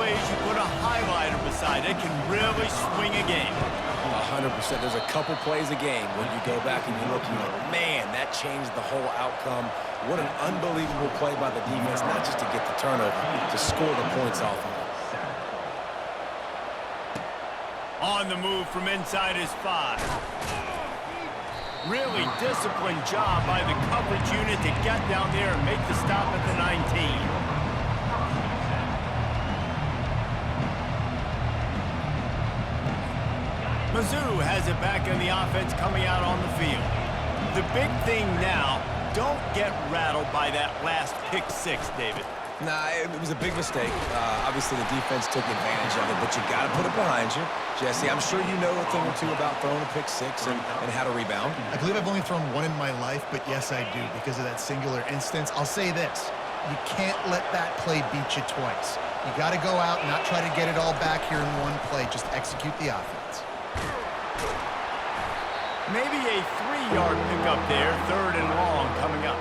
plays you put a highlighter beside it can really swing a game. 100%. There's a couple plays a game when you go back and you look and you're like, man, that changed the whole outcome. What an unbelievable play by the defense, not just to get the turnover, to score the points off of it. On the move from inside his 5. Really disciplined job by the coverage unit to get down there and make the stop at the 19. Mizzou has it back in the offense coming out on the field. The big thing now, don't get rattled by that last pick 6, David. Nah, it was a big mistake. Obviously, the defense took advantage of it, but you got to put it behind you. Jesse, I'm sure you know a thing or two about throwing a pick 6 and how to rebound. I believe I've only thrown one in my life, but yes, I do because of that singular instance. I'll say this. You can't let that play beat you twice. You got to go out and not try to get it all back here in one play. Just execute the offense. Maybe a 3-yard pickup there, 3rd and long coming up.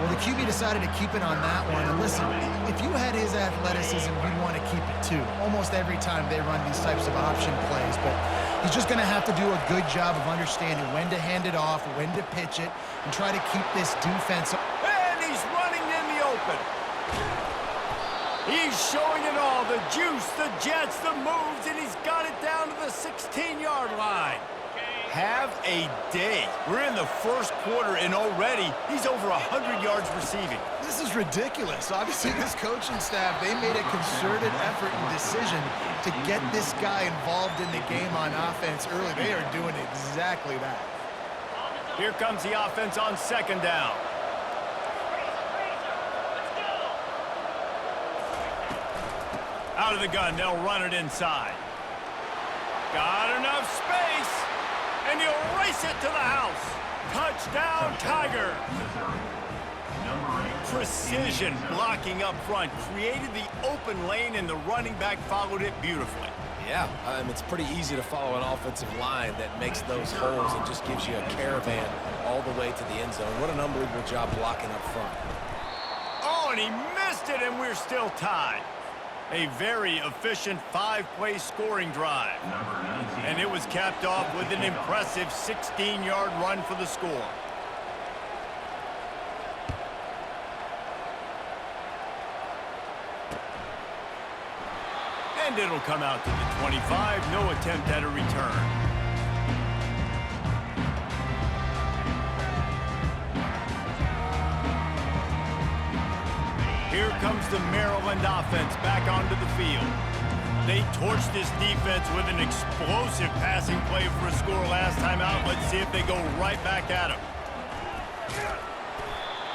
Well, the QB decided to keep it on that one. And listen, if you had his athleticism, you'd want to keep it too. Almost every time they run these types of option plays. But he's just going to have to do a good job of understanding when to hand it off, when to pitch it, and try to keep this defense. And he's running in the open. He's showing it all, the juice, the jets, the moves, and he's got it down to the 16-yard line. Have a day. We're in the first quarter, and already he's over 100 yards receiving. This is ridiculous. Obviously, this coaching staff, they made a concerted effort and decision to get this guy involved in the game on offense early. They are doing exactly that. Here comes the offense on 2nd down. Out of the gun, they'll run it inside. Got enough space. And he'll race it to the house. Touchdown, Tigers. Precision blocking up front. Created the open lane, and the running back followed it beautifully. Yeah, it's pretty easy to follow an offensive line that makes those holes and just gives you a caravan all the way to the end zone. What an unbelievable job blocking up front. Oh, and he missed it, and we're still tied. A very efficient 5-play scoring drive. And it was capped off with an impressive 16-yard run for the score. And it'll come out to the 25. No attempt at a return. Here comes the Maryland offense back onto the field. They torched this defense with an explosive passing play for a score last time out. Let's see if they go right back at him.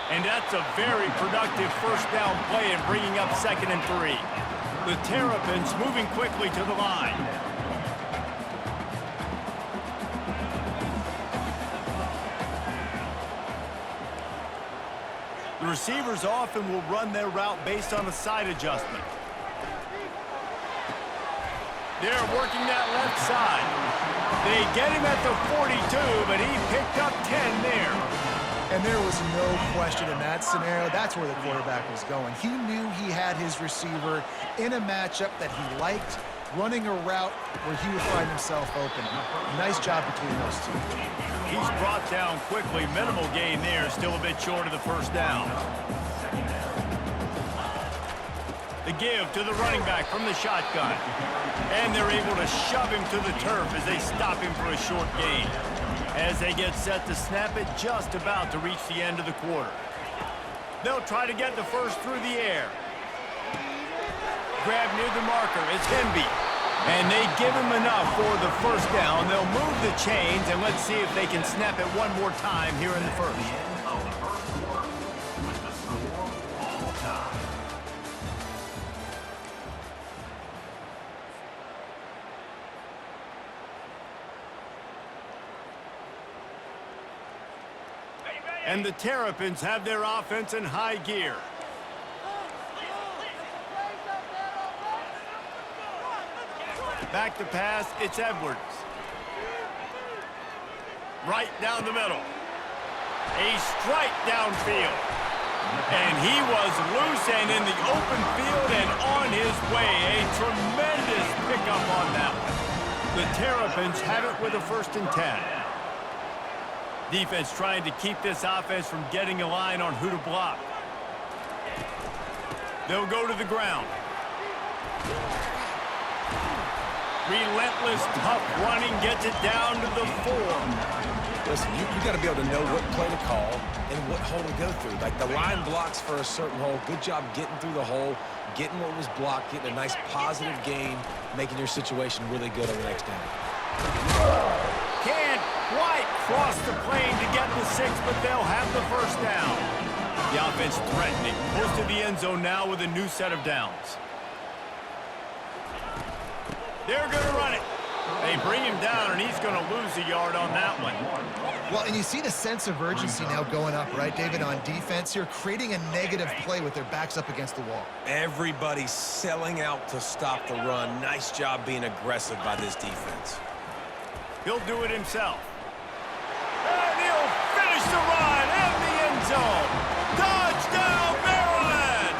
And that's a very productive first down play and bringing up 2nd and 3. The Terrapins moving quickly to the line. The receivers often will run their route based on a side adjustment. They're working that left side. They get him at the 42, but he picked up 10 there. And there was no question in that scenario. That's where the quarterback was going. He knew he had his receiver in a matchup that he liked, running a route where he would find himself open. Nice job between those two. He's brought down quickly. Minimal gain there. Still a bit short of the first down. The give to the running back from the shotgun. And they're able to shove him to the turf as they stop him for a short gain. As they get set to snap it, just about to reach the end of the quarter. They'll try to get the first through the air. Grab near the marker. It's Hemby. And they give him enough for the first down. They'll move the chains, and let's see if they can snap it one more time here in the first. And the Terrapins have their offense in high gear. Back to pass, it's Edwards. Right down the middle. A strike downfield. And he was loose and in the open field and on his way. A tremendous pickup on that one. The Terrapins have it with a 1st and 10. Defense trying to keep this offense from getting a line on who to block. They'll go to the ground. Relentless, tough running gets it down to the 4. Listen, you got to be able to know what play to call and what hole to go through. Like, the line blocks for a certain hole. Good job getting through the hole, getting what was blocked, getting a nice positive gain, making your situation really good on the next down. Can't quite cross the plane to get the 6, but they'll have the 1st down. The offense threatening, close to the end zone now with a new set of downs. They're going to run it. They bring him down, and he's going to lose a yard on that one. Well, and you see the sense of urgency now going up, right, David, on defense here, creating a negative play with their backs up against the wall. Everybody's selling out to stop the run. Nice job being aggressive by this defense. He'll do it himself. And he'll finish the run in the end zone. Touchdown, Maryland!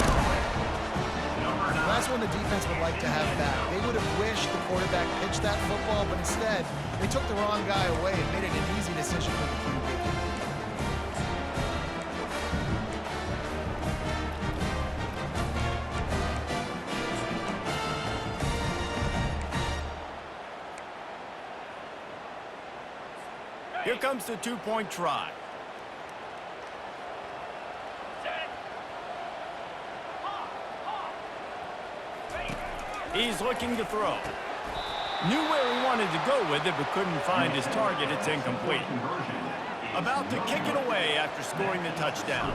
That's when the defense would like to have back. They would have wished the quarterback pitched that football, but instead, they took the wrong guy away and made it an easy decision for the QB. Here comes the 2-point try. He's looking to throw. Knew where he wanted to go with it, but couldn't find his target. It's incomplete. About to kick it away after scoring the touchdown.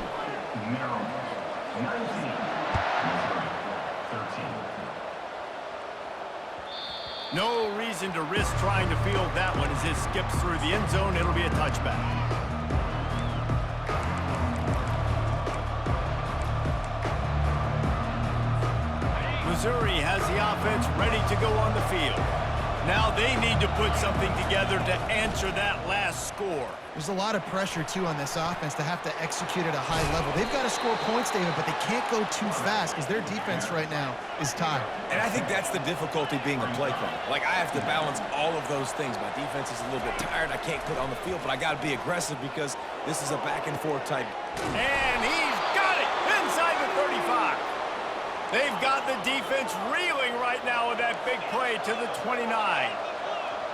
No reason to risk trying to field that one as it skips through the end zone. It'll be a touchback. Missouri has the offense ready to go on the field. Now they need to put something together to answer that last score. There's a lot of pressure, too, on this offense to have to execute at a high level. They've got to score points, David, but they can't go too fast because their defense right now is tired. And I think that's the difficulty being a play caller. Like, I have to balance all of those things. My defense is a little bit tired. I can't put it on the field, but I got to be aggressive because this is a back-and-forth type. And he's got it inside the 35. They've got the defense reeling right now with that big play to the 29.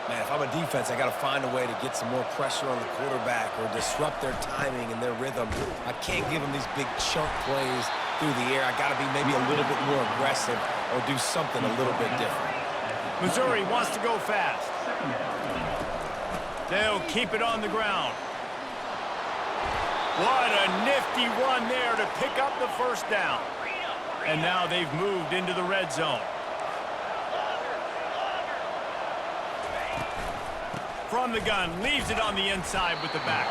Man, if I'm a defense, I got to find a way to get some more pressure on the quarterback or disrupt their timing and their rhythm. I can't give them these big chunk plays through the air. I got to be maybe a little bit more aggressive or do something a little bit different. Missouri wants to go fast. They'll keep it on the ground. What a nifty run there to pick up the 1st down. And now they've moved into the red zone. From the gun, leaves it on the inside with the back.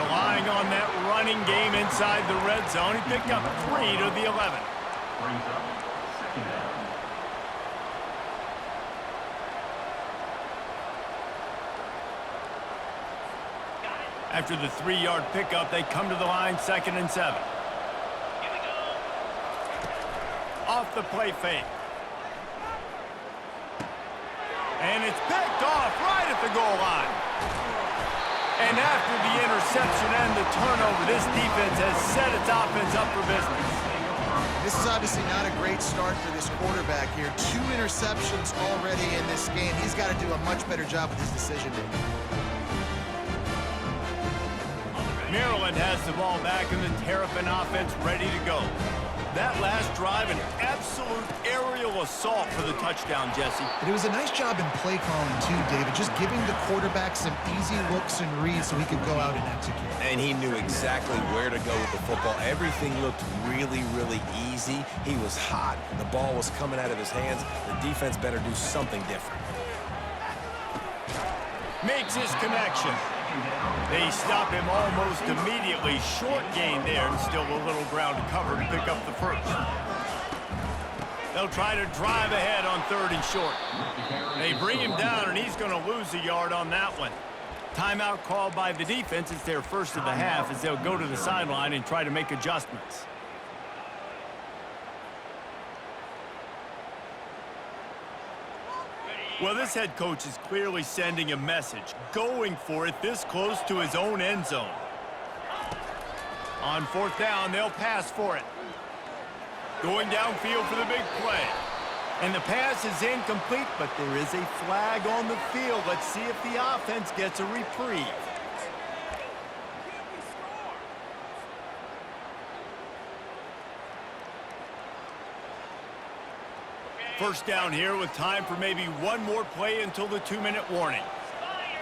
Relying on that running game inside the red zone. He picked up 3 to the 11. After the 3-yard pickup, they come to the line, 2nd and 7. Off the play fake. And it's picked off right at the goal line. And after the interception and the turnover, this defense has set its offense up for business. This is obviously not a great start for this quarterback here. 2 interceptions already in this game. He's got to do a much better job with his decision-making. Maryland has the ball back and the Terrapin offense ready to go. That last drive, an absolute aerial assault for the touchdown, Jesse. But it was a nice job in play calling, too, David. Just giving the quarterback some easy looks and reads so he could go out and execute. And he knew exactly where to go with the football. Everything looked really, really easy. He was hot. The ball was coming out of his hands. The defense better do something different. Makes his connection. They stop him almost immediately. Short gain there and still a little ground to cover to pick up the 1st. They'll try to drive ahead on 3rd and short. They bring him down and he's going to lose a yard on that one. Timeout called by the defense. It's their 1st of the half as they'll go to the sideline and try to make adjustments. Well, this head coach is clearly sending a message, going for it this close to his own end zone. On 4th down, they'll pass for it. Going downfield for the big play. And the pass is incomplete, but there is a flag on the field. Let's see if the offense gets a reprieve. First down here with time for maybe one more play until the 2-minute warning.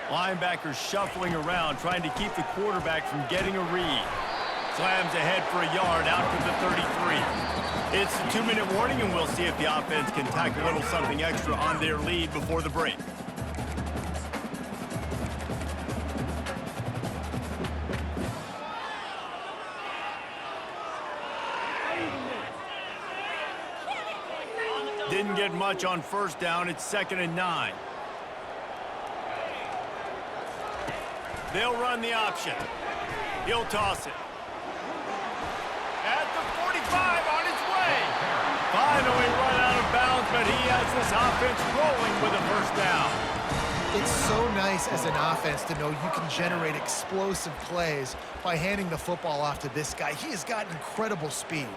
Linebackers shuffling around, trying to keep the quarterback from getting a read. Slams ahead for a yard out to the 33. It's the 2-minute warning, and we'll see if the offense can tack a little something extra on their lead before the break. Didn't get much on first down. It's 2nd and 9. They'll run the option. He'll toss it. At the 45 on its way. Finally run out of bounds, but he has this offense rolling with a first down. It's so nice as an offense to know you can generate explosive plays by handing the football off to this guy. He has got incredible speed.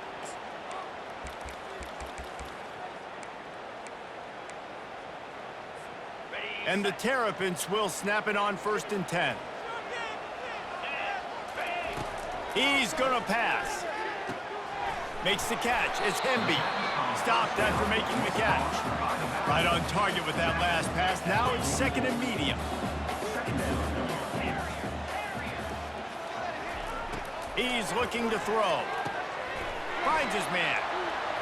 And the Terrapins will snap it on 1st and 10. He's gonna pass. Makes the catch. It's Hemby. Stopped after making the catch. Right on target with that last pass. Now it's 2nd and medium. He's looking to throw. Finds his man.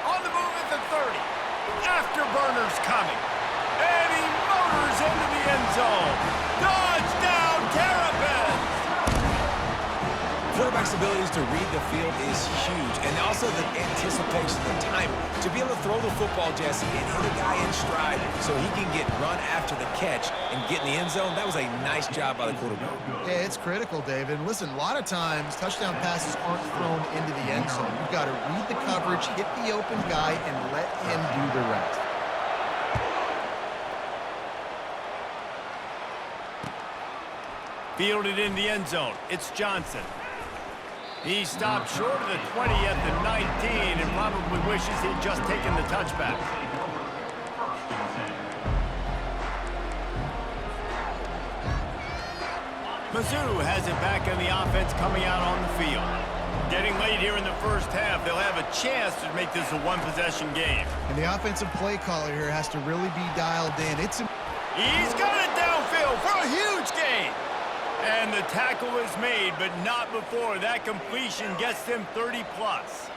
On the move at the 30. Afterburner's coming. And he motors into the end zone. Touchdown, Terrapins! Quarterback's abilities to read the field is huge, and also the anticipation, the timing. To be able to throw the football, Jesse, and hit a guy in stride so he can get run after the catch and get in the end zone, that was a nice job by the quarterback. Yeah, it's critical, David. Listen, a lot of times, touchdown passes aren't thrown into the end zone. You've got to read the coverage, hit the open guy, and let him do the rest. Fielded in the end zone. It's Johnson. He stopped short of the 20 at the 19 and probably wishes he'd just taken the touchback. Mizzou has it back on the offense coming out on the field. Getting late here in the first half, they'll have a chance to make this a one-possession game. And the offensive play caller here has to really be dialed in. He's got it downfield for a huge gain. And the tackle is made, but not before that completion gets them 30-plus.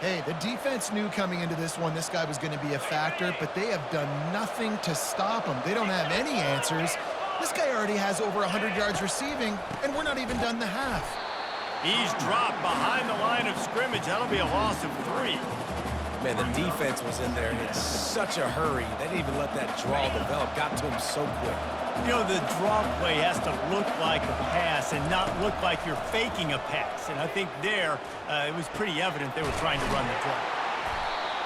Hey, the defense knew coming into this one this guy was going to be a factor, but they have done nothing to stop him. They don't have any answers. This guy already has over 100 yards receiving, and we're not even done the half. He's dropped behind the line of scrimmage. That'll be a loss of 3. Man, the defense was in there in such a hurry. They didn't even let that draw develop. Got to him so quick. You know, the draw play has to look like a pass and not look like you're faking a pass. And I think there, it was pretty evident they were trying to run the draw.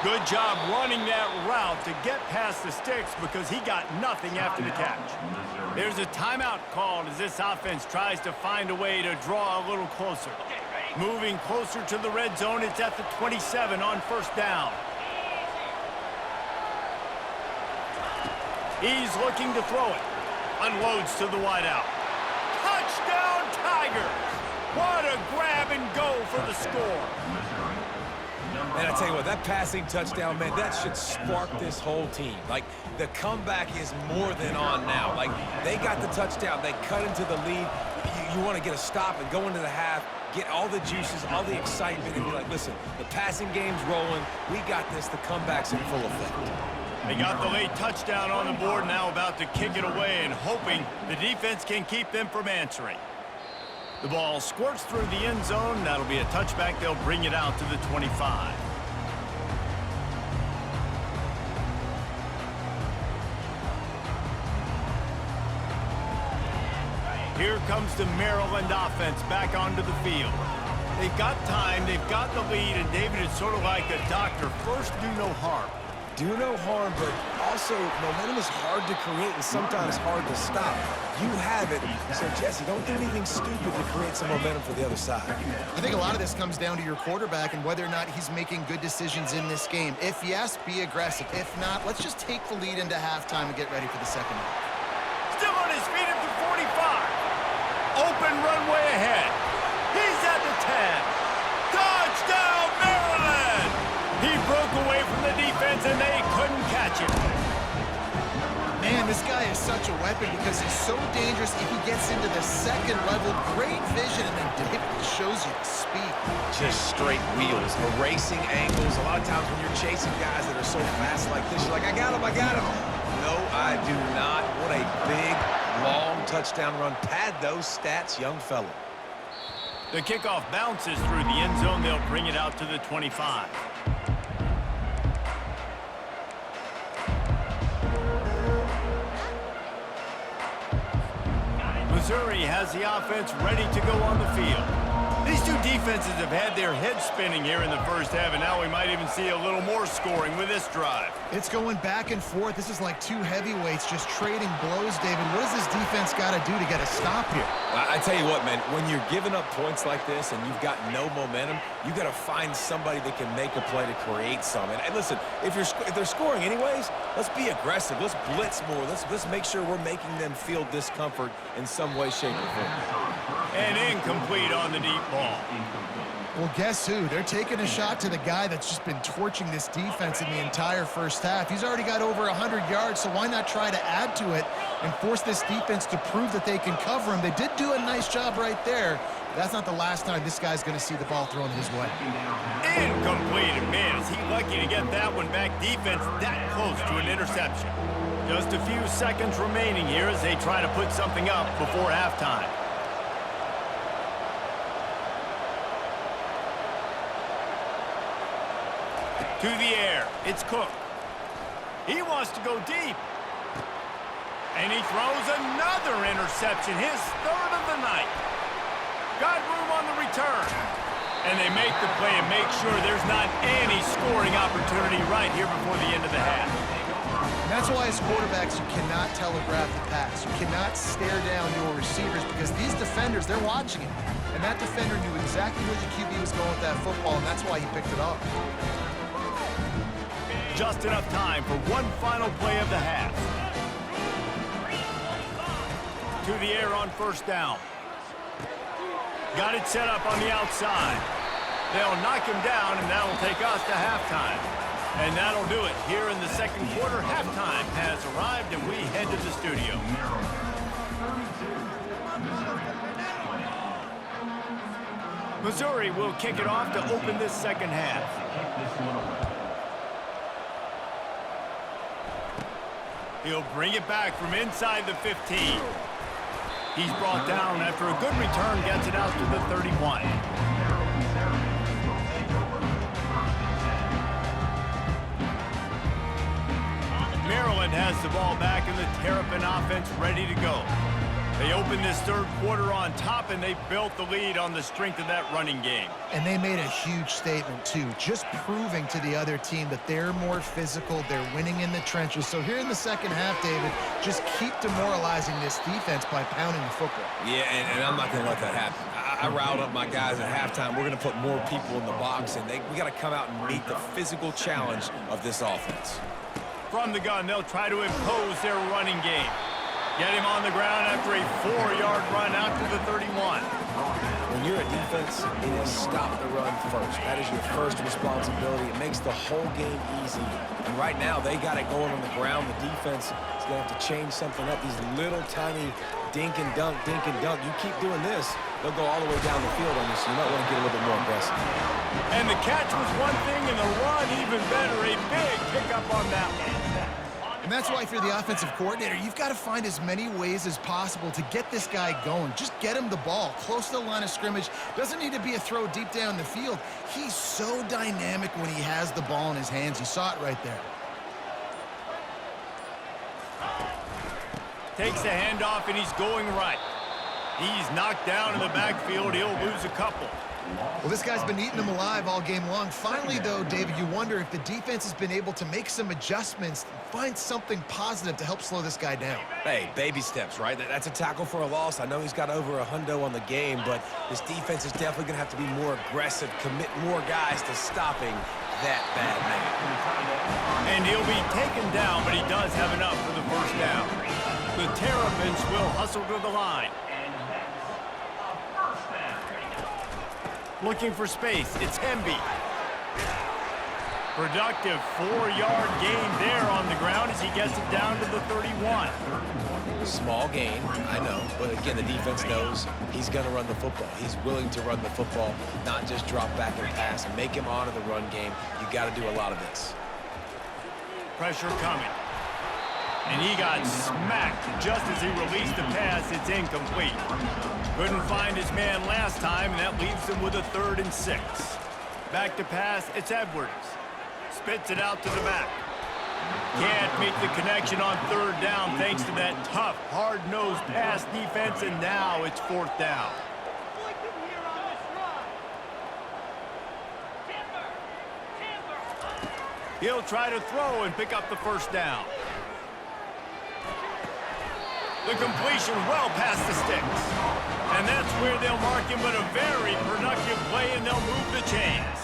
Good job running that route to get past the sticks because he got nothing after the catch. There's a timeout called as this offense tries to find a way to draw a little closer. Moving closer to the red zone, it's at the 27 on first down. He's looking to throw it. Unloads to the wideout. Touchdown, Tigers! What a grab and go for the score. And I tell you what, that passing touchdown, man, that should spark this whole team. Like, the comeback is more than on now. Like, they got the touchdown. They cut into the lead. You want to get a stop and go into the half, get all the juices, all the excitement, and be like, listen, the passing game's rolling. We got this. The comeback's in full effect. They got the late touchdown on the board, now about to kick it away and hoping the defense can keep them from answering. The ball squirts through the end zone. That'll be a touchback. They'll bring it out to the 25. Here comes the Maryland offense back onto the field. They've got time, they've got the lead, and David, it's sort of like a doctor. First, do no harm. Do no harm, but also, momentum is hard to create and sometimes hard to stop. You have it, so Jesse, don't do anything stupid to create some momentum for the other side. I think a lot of this comes down to your quarterback and whether or not he's making good decisions in this game. If yes, be aggressive. If not, let's just take the lead into halftime and get ready for the second half. Still on his feet at the 45. Open runway ahead. He's at the 10. Touchdown, Maryland! He broke away from the defense and they couldn't catch him. Man, this guy is such a weapon because he's so dangerous if he gets into the second level. Great vision, and then David shows you the speed. Just straight wheels, erasing angles. A lot of times when you're chasing guys that are so fast like this, you're like, I got him, I got him. No, I do not. What a big, long touchdown run. Pad those stats, young fella. The kickoff bounces through the end zone. They'll bring it out to the 25. Missouri has the offense ready to go on the field. These two defenses have had their heads spinning here in the first half, and now we might even see a little more scoring with this drive. It's going back and forth. This is like two heavyweights just trading blows, David. What does this defense got to do to get a stop here? I tell you what, man, when you're giving up points like this and you've got no momentum, you got to find somebody that can make a play to create some. And listen, if they're scoring anyways, let's be aggressive. Let's blitz more. Let's make sure we're making them feel discomfort in some way, shape, or form. And incomplete on the deep ball. Well, guess who? They're taking a shot to the guy that's just been torching this defense in the entire first half. He's already got over 100 yards, so why not try to add to it and force this defense to prove that they can cover him? They did do a nice job right there. That's not the last time this guy's going to see the ball thrown his way. Incomplete. Man, is he lucky to get that one back. Defense that close to an interception. Just a few seconds remaining here as they try to put something up before halftime. To the air, it's Cook. He wants to go deep. And he throws another interception, his third of the night. Got room on the return. And they make the play and make sure there's not any scoring opportunity right here before the end of the half. And that's why as quarterbacks, you cannot telegraph the pass. You cannot stare down your receivers because these defenders, they're watching it. And that defender knew exactly where the QB was going with that football, and that's why he picked it up. Just enough time for one final play of the half. To the air on first down. Got it set up on the outside. They'll knock him down, and that'll take us to halftime. And that'll do it here in the second quarter. Halftime has arrived, and we head to the studio. Missouri will kick it off to open this second half. He'll bring it back from inside the 15. He's brought down after a good return, gets it out to the 31. Maryland has the ball back and the Terrapin offense ready to go. They opened this third quarter on top, and they built the lead on the strength of that running game. And they made a huge statement, too, just proving to the other team that they're more physical, they're winning in the trenches. So here in the second half, David, just keep demoralizing this defense by pounding the football. Yeah, and I'm not going to let that happen. I riled up my guys at halftime. We're going to put more people in the box, and we got to come out and meet the physical challenge of this offense. From the gun, they'll try to impose their running game. Get him on the ground after a 4-yard run out to the 31. When you're a defense, it is stop the run first. That is your first responsibility. It makes the whole game easy. And right now, they got it going on the ground. The defense is going to have to change something up. These little tiny dink and dunk, dink and dunk. You keep doing this, they'll go all the way down the field on you, so you might want to get a little bit more aggressive. And the catch was one thing, and the run even better. A big pickup on that one. And that's why if you're the offensive coordinator, you've got to find as many ways as possible to get this guy going. Just get him the ball close to the line of scrimmage. Doesn't need to be a throw deep down the field. He's so dynamic when he has the ball in his hands. You saw it right there. Takes the handoff, and he's going right. He's knocked down in the backfield. He'll lose a couple. Well, this guy's been eating them alive all game long. Finally, though, David, you wonder if the defense has been able to make some adjustments, find something positive to help slow this guy down. Hey, baby steps, right? That's a tackle for a loss. I know he's got over a hundo on the game, but this defense is definitely going to have to be more aggressive, commit more guys to stopping that bad man. And he'll be taken down, but he does have enough for the first down. The Terrapins will hustle to the line. Looking for space, it's Hemby. Productive 4-yard gain there on the ground as he gets it down to the 31. Small gain, I know, but again, the defense knows he's going to run the football. He's willing to run the football, not just drop back and pass, make him honor the run game. You got to do a lot of this. Pressure coming. And he got smacked just as he released the pass. It's incomplete. Couldn't find his man last time, and that leaves him with a 3rd and 6. Back to pass, it's Edwards. Spits it out to the back. Can't make the connection on 3rd down thanks to that tough, hard-nosed pass defense, and now it's 4th down. He'll try to throw and pick up the 1st down. The completion well past the sticks. And that's where they'll mark him, but a very productive play, and they'll move the chains.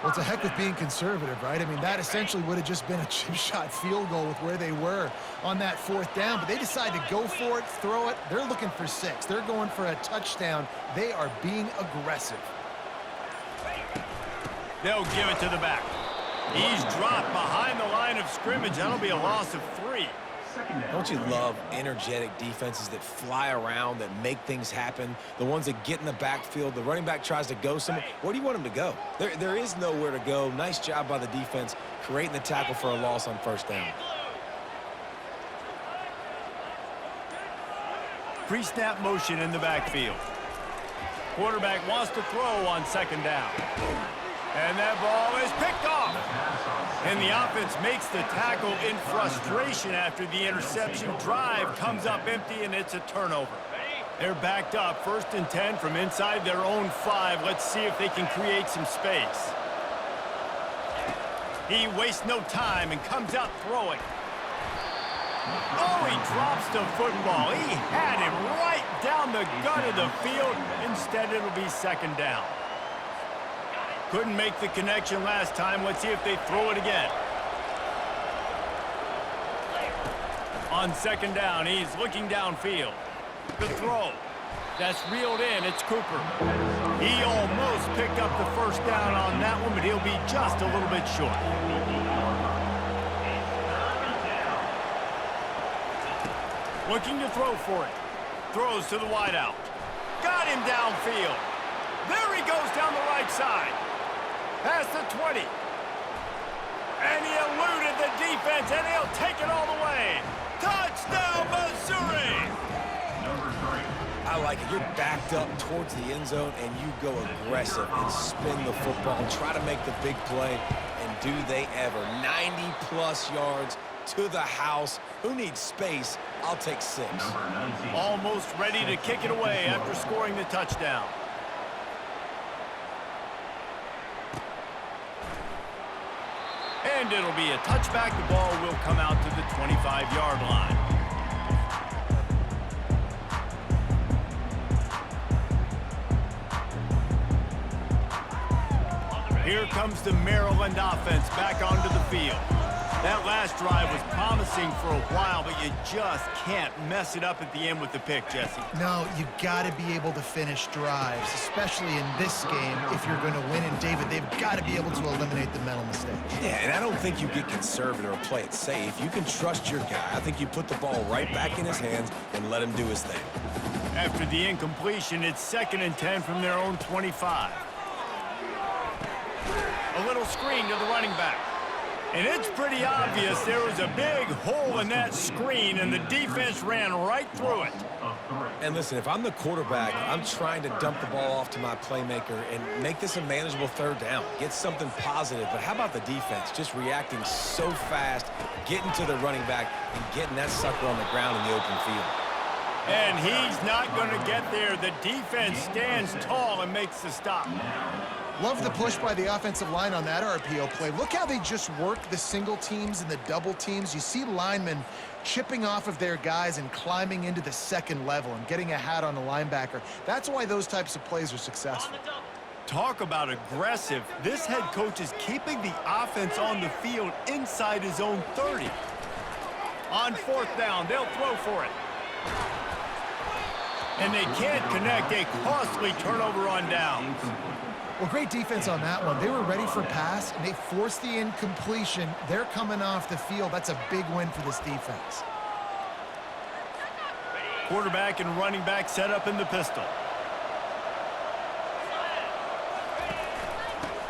Well, it's a heck of being conservative, right? I mean, that essentially would have just been a chip shot field goal with where they were on that 4th down, but they decide to go for it, throw it. They're looking for 6. They're going for a touchdown. They are being aggressive. They'll give it to the back. He's dropped behind the line of scrimmage. That'll be a loss of 3. Don't you love energetic defenses that fly around, that make things happen, the ones that get in the backfield? The running back tries to go somewhere. Where do you want him to go? There is nowhere to go. Nice job by the defense creating the tackle for a loss on 1st down. Pre-snap motion in the backfield. Quarterback wants to throw on 2nd down. And that ball is picked off. And the offense makes the tackle in frustration after the interception. Drive comes up empty, and it's a turnover. They're backed up, 1st and 10 from inside their own 5. Let's see if they can create some space. He wastes no time and comes out throwing. Oh, he drops the football. He had him right down the gut of the field. Instead, it'll be 2nd down. Couldn't make the connection last time. Let's see if they throw it again. On 2nd down, he's looking downfield. The throw. That's reeled in. It's Cooper. He almost picked up the 1st down on that one, but he'll be just a little bit short. Looking to throw for it. Throws to the wideout. Got him downfield. There he goes down the right side. Past the 20. And he eluded the defense, and he'll take it all the way. Touchdown, Missouri! I like it. You're backed up towards the end zone, and you go aggressive and spin the football and try to make the big play. And do they ever. 90-plus yards to the house. Who needs space? I'll take 6. Almost ready to kick it away after scoring the touchdown. And it'll be a touchback. The ball will come out to the 25-yard line. Here comes the Maryland offense back onto the field. That last drive was promising for a while, but you just can't mess it up at the end with the pick, Jesse. No, you got to be able to finish drives, especially in this game if you're going to win. And, David, they've got to be able to eliminate the mental mistakes. Yeah, and I don't think you get conservative or play it safe. You can trust your guy. I think you put the ball right back in his hands and let him do his thing. After the incompletion, it's 2nd and 10 from their own 25. A little screen to the running back. And it's pretty obvious there was a big hole in that screen, and the defense ran right through it. And listen, if I'm the quarterback, I'm trying to dump the ball off to my playmaker and make this a manageable 3rd down. Get something positive. But how about the defense? Just reacting so fast, getting to the running back, and getting that sucker on the ground in the open field. And he's not going to get there. The defense stands tall and makes the stop. Love the push by the offensive line on that RPO play. Look how they just work the single teams and the double teams. You see linemen chipping off of their guys and climbing into the second level and getting a hat on the linebacker. That's why those types of plays are successful. Talk about aggressive. This head coach is keeping the offense on the field inside his own 30. On fourth down, they'll throw for it. And they can't connect. A costly turnover on downs. Well, great defense on that one. They were ready for pass, and they forced the incompletion. They're coming off the field. That's a big win for this defense. Quarterback and running back set up in the pistol.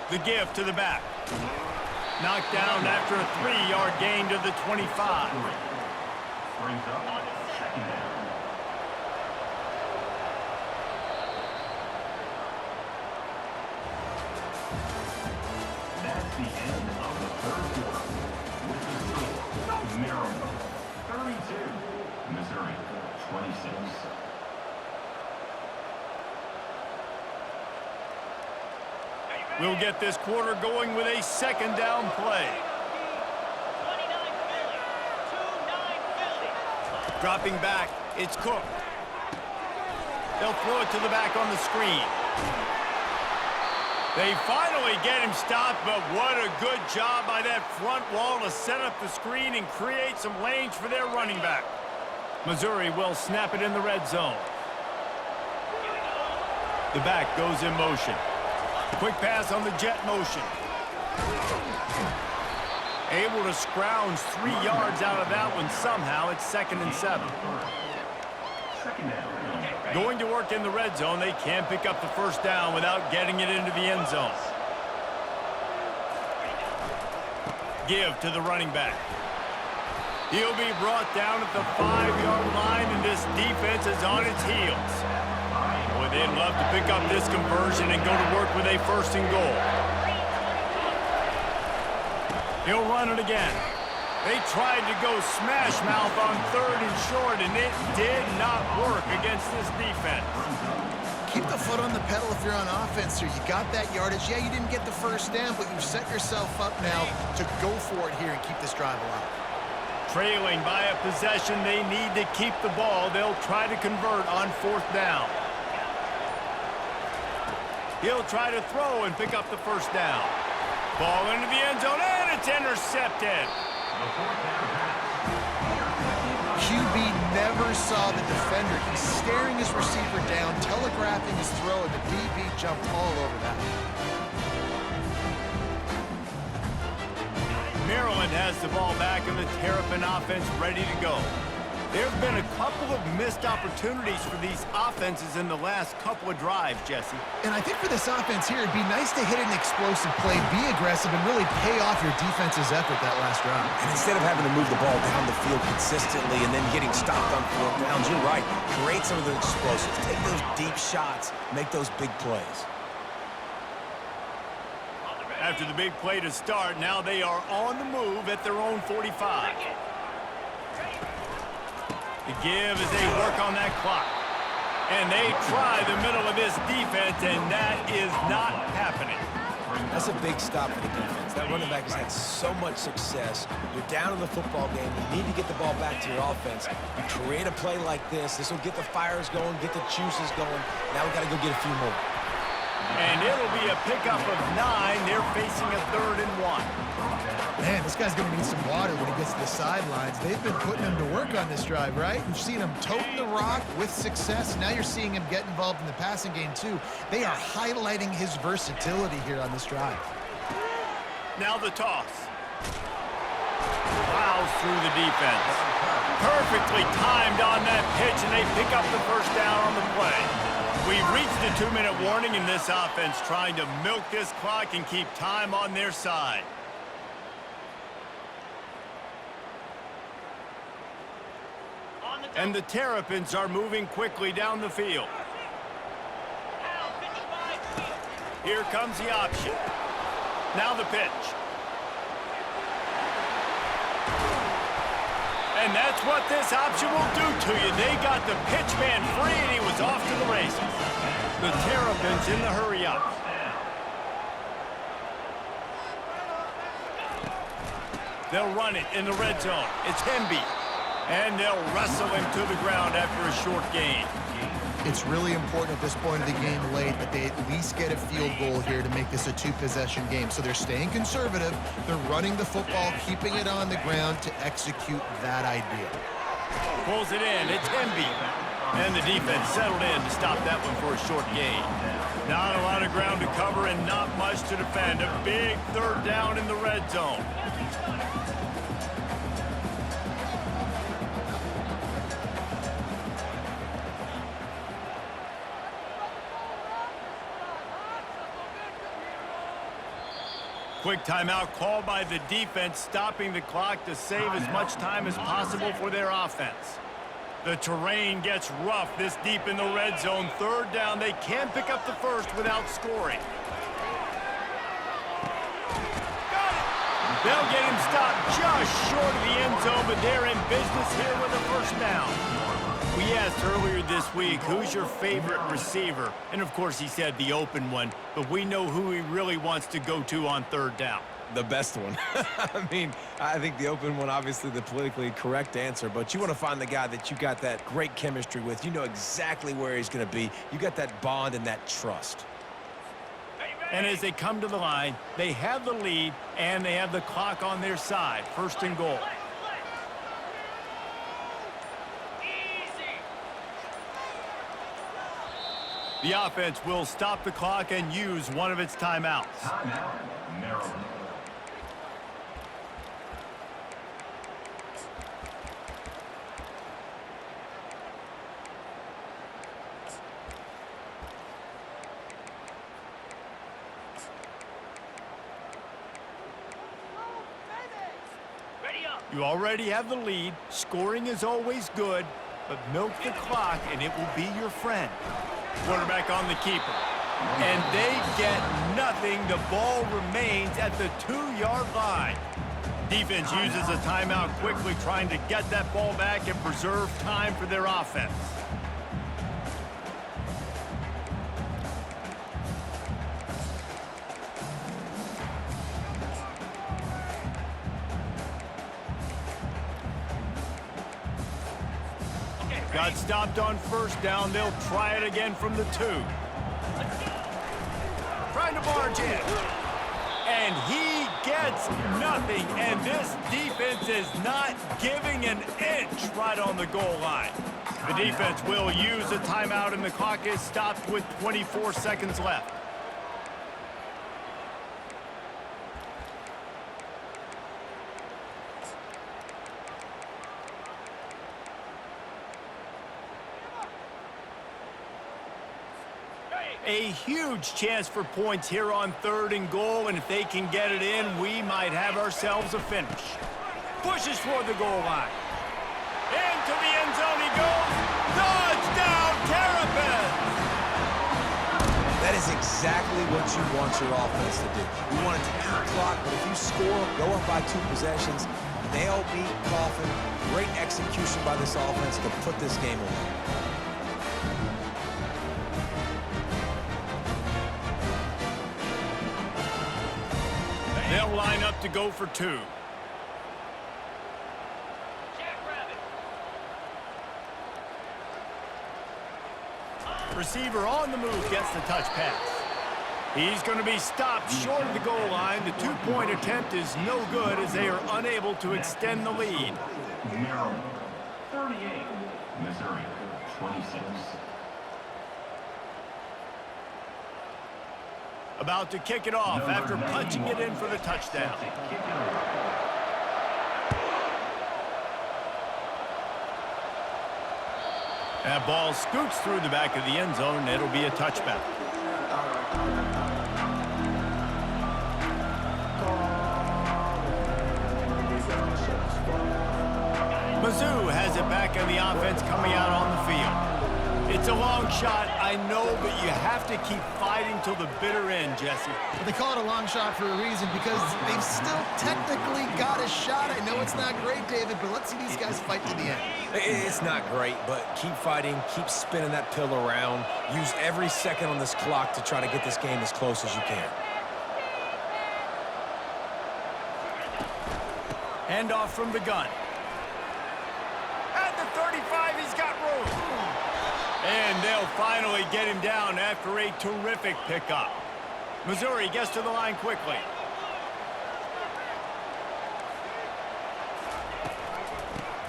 The give to the back. Knocked down after a 3-yard gain to the 25. Brings up second down. That's the end of the third quarter. With the score, Maryland 32, Missouri 26. We'll get this quarter going with a second down play. Dropping back, it's Cook. They'll throw it to the back on the screen. They finally get him stopped, but what a good job by that front wall to set up the screen and create some lanes for their running back. Missouri will snap it in the red zone. The back goes in motion. Quick pass on the jet motion. Able to scrounge 3 yards out of that one somehow. It's 2nd and 7. Going to work in the red zone. They can't pick up the first down without getting it into the end zone. Give to the running back. He'll be brought down at the 5-yard line, and this defense is on its heels. Boy, they'd love to pick up this conversion and go to work with a 1st and goal. He'll run it again. They tried to go smash mouth on 3rd and short, and it did not work against this defense. Keep the foot on the pedal if you're on offense here. You got that yardage. Yeah, you didn't get the first down, but you've set yourself up now to go for it here and keep this drive alive. Trailing by a possession, they need to keep the ball. They'll try to convert on 4th down. He'll try to throw and pick up the first down. Ball into the end zone, and it's intercepted. QB never saw the defender. He's staring his receiver down, telegraphing his throw, and the DB jumped all over that. Maryland has the ball back, and the Terrapin offense ready to go. There have been a couple of missed opportunities for these offenses in the last couple of drives, Jesse. And I think for this offense here, it'd be nice to hit an explosive play, be aggressive, and really pay off your defense's effort that last drive. And instead of having to move the ball down the field consistently and then getting stopped on 4th downs, you're right. Create some of the explosives. Take those deep shots. Make those big plays. After the big play to start, now they are on the move at their own 45. The give as they work on that clock. And they try the middle of this defense, and that is not happening. That's a big stop for the defense. That running back has had so much success. You're down in the football game. You need to get the ball back to your offense. You create a play like this. This will get the fires going, get the juices going. Now we've got to go get a few more. And it'll be a pickup of 9. They're facing a 3rd and 1. Man, this guy's going to need some water when he gets to the sidelines. They've been putting him to work on this drive, right? You've seen him toting the rock with success. Now you're seeing him get involved in the passing game, too. They are highlighting his versatility here on this drive. Now the toss. Plows through the defense. Perfectly timed on that pitch, and they pick up the first down on the play. We've reached the 2-minute warning in this offense, trying to milk this clock and keep time on their side. And the Terrapins are moving quickly down the field. Here comes the option. Now the pitch. And that's what this option will do to you. They got the pitch man free, and he was off to the races. The Terrapins in the hurry up. They'll run it in the red zone. It's Hemby. And they'll wrestle him to the ground after a short gain. It's really important at this point of the game late that they at least get a field goal here to make this a two-possession game. So they're staying conservative. They're running the football, keeping it on the ground to execute that idea. Pulls it in. It's Hemby. And the defense settled in to stop that one for a short gain. Not a lot of ground to cover and not much to defend. A big third down in the red zone. Quick timeout called by the defense, stopping the clock to save as much time as possible for their offense. The terrain gets rough this deep in the red zone. Third down, they can't pick up the first without scoring. Got it! They'll get him stopped just short of the end zone, but they're in business here with a first down. We asked earlier this week, who's your favorite receiver? And of course he said the open one, but we know who he really wants to go to on third down. The best one. I mean, I think the open one, obviously the politically correct answer, but you want to find the guy that you got that great chemistry with. You know exactly where he's going to be. You got that bond and that trust. And as they come to the line, they have the lead and they have the clock on their side. First and goal. The offense will stop the clock and use one of its timeouts. Timeout, Maryland. You already have the lead. Scoring is always good, but milk the clock and it will be your friend. Quarterback on the keeper. And they get nothing. The ball remains at the 2-yard line. Defense uses a timeout quickly, trying to get that ball back and preserve time for their offense. Got stopped on first down. They'll try it again from the 2. Trying to barge in. And he gets nothing. And this defense is not giving an inch right on the goal line. The defense will use a timeout, and the clock is stopped with 24 seconds left. A huge chance for points here on third and goal, and if they can get it in, we might have ourselves a finish. Pushes for the goal line. Into the end zone he goes. Touchdown, Terrapins! That is exactly what you want your offense to do. You want it to eat the clock, but if you score, go up by 2 possessions, nail beat Coffin. Great execution by this offense to put this game away. They'll line up to go for 2. Receiver on the move gets the touch pass. He's going to be stopped short of the goal line. The 2-point attempt is no good as they are unable to extend the lead. Maryland, 38. Missouri, 26. About to kick it off after punching it in for the touchdown. That ball scoots through the back of the end zone, and it'll be a touchback. Mizzou has it back in the offense coming out on the field. It's a long shot, I know, but you have to keep fighting till the bitter end, Jesse. But they call it a long shot for a reason because they've still technically got a shot. I know it's not great, David, but let's see these guys fight to the end. It's not great, but keep fighting, keep spinning that pill around. Use every second on this clock to try to get this game as close as you can. Handoff from the gun. At the 35, he's got room. And they'll finally get him down after a terrific pickup. Missouri gets to the line quickly.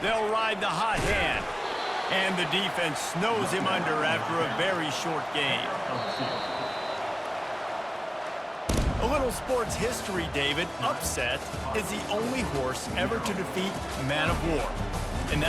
They'll ride the hot hand. And the defense snows him under after a very short game. A little sports history, David. Upset is the only horse ever to defeat Man of War.